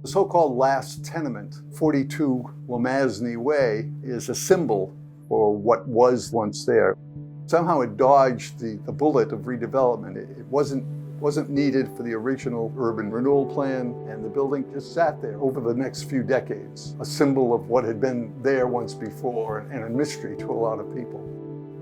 The so-called Last Tenement, 42 Womasney Way, is a symbol for what was once there. Somehow it dodged the bullet of redevelopment. It wasn't needed for the original urban renewal plan, and the building just sat there over the next few decades, a symbol of what had been there once before and a mystery to a lot of people.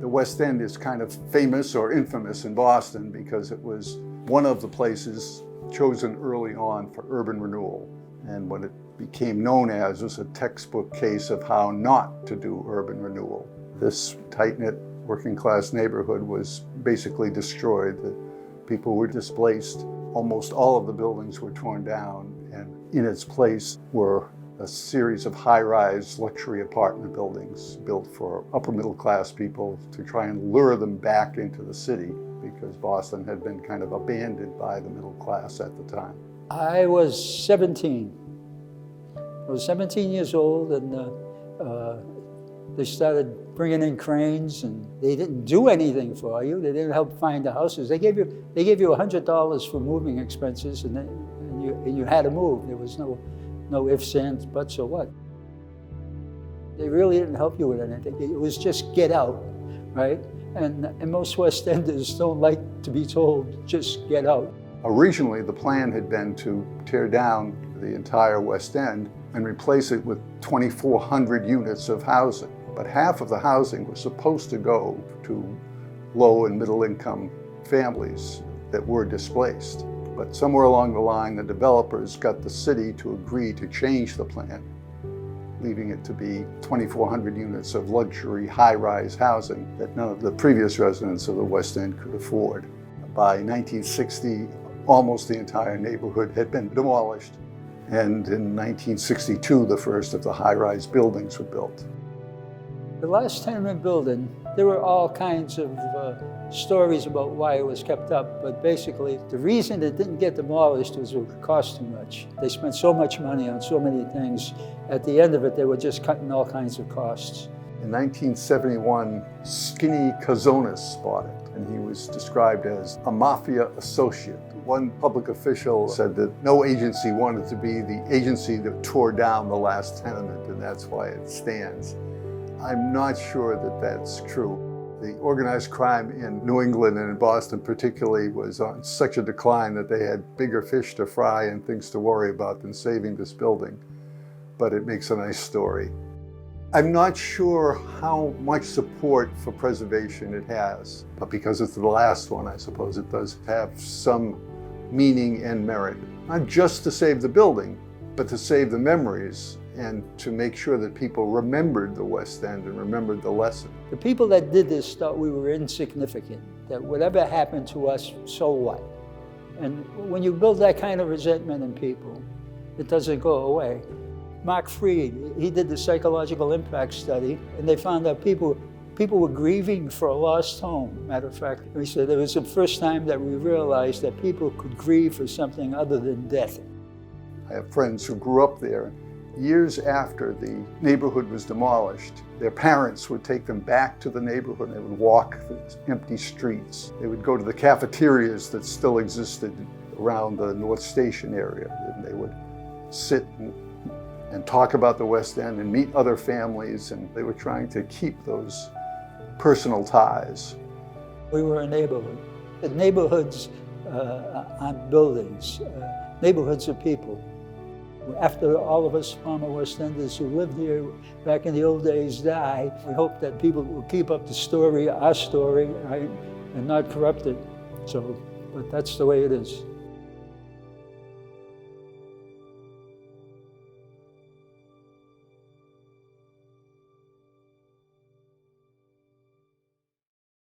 The West End is kind of famous or infamous in Boston because it was one of the places chosen early on for urban renewal. And what it became known as was a textbook case of how not to do urban renewal. This tight-knit working-class neighborhood was basically destroyed. The people were displaced. Almost all of the buildings were torn down, and in its place were a series of high-rise luxury apartment buildings built for upper-middle-class people to try and lure them back into the city, because Boston had been kind of abandoned by the middle class at the time. I was 17. I was 17 years old, and they started bringing in cranes, and they didn't do anything for you. They didn't help find the houses. They gave you $100 for moving expenses, and you had to move. There was no ifs, ands, buts, or what. They really didn't help you with anything. It was just get out, right? And most West Enders don't like to be told, just get out. Originally, the plan had been to tear down the entire West End and replace it with 2,400 units of housing. But half of the housing was supposed to go to low and middle income families that were displaced. But somewhere along the line, the developers got the city to agree to change the plan, leaving it to be 2,400 units of luxury high-rise housing that none of the previous residents of the West End could afford. By 1960, almost the entire neighborhood had been demolished. And in 1962, the first of the high-rise buildings were built. The Last Tenement building, there were all kinds of stories about why it was kept up, but basically the reason it didn't get demolished was it cost too much. They spent so much money on so many things. At the end of it, they were just cutting all kinds of costs. In 1971, Skinny Kazonis bought it, and he was described as a mafia associate. One public official said that no agency wanted to be the agency that tore down the Last Tenement, and that's why it stands. I'm not sure that that's true. The organized crime in New England and in Boston particularly was on such a decline that they had bigger fish to fry and things to worry about than saving this building. But it makes a nice story. I'm not sure how much support for preservation it has, but because it's the last one, I suppose it does have some meaning and merit. Not just to save the building, but to save the memories and to make sure that people remembered the West End and remembered the lesson. The people that did this thought we were insignificant, that whatever happened to us, so what? And when you build that kind of resentment in people, it doesn't go away. Marc, he did the psychological impact study, and they found that people were grieving for a lost home. Matter of fact, he said it was the first time that we realized that people could grieve for something other than death. I have friends who grew up there. Years after the neighborhood was demolished, their parents would take them back to the neighborhood. They would walk the empty streets. They would go to the cafeterias that still existed around the North Station area, and they would sit and talk about the West End and meet other families, and they were trying to keep those personal ties. We were a neighborhood. The neighborhoods aren't buildings. Neighborhoods are people. After all of us former West Enders who lived here back in the old days die, we hope that people will keep up the story, our story, right, and not corrupt it. But that's the way it is.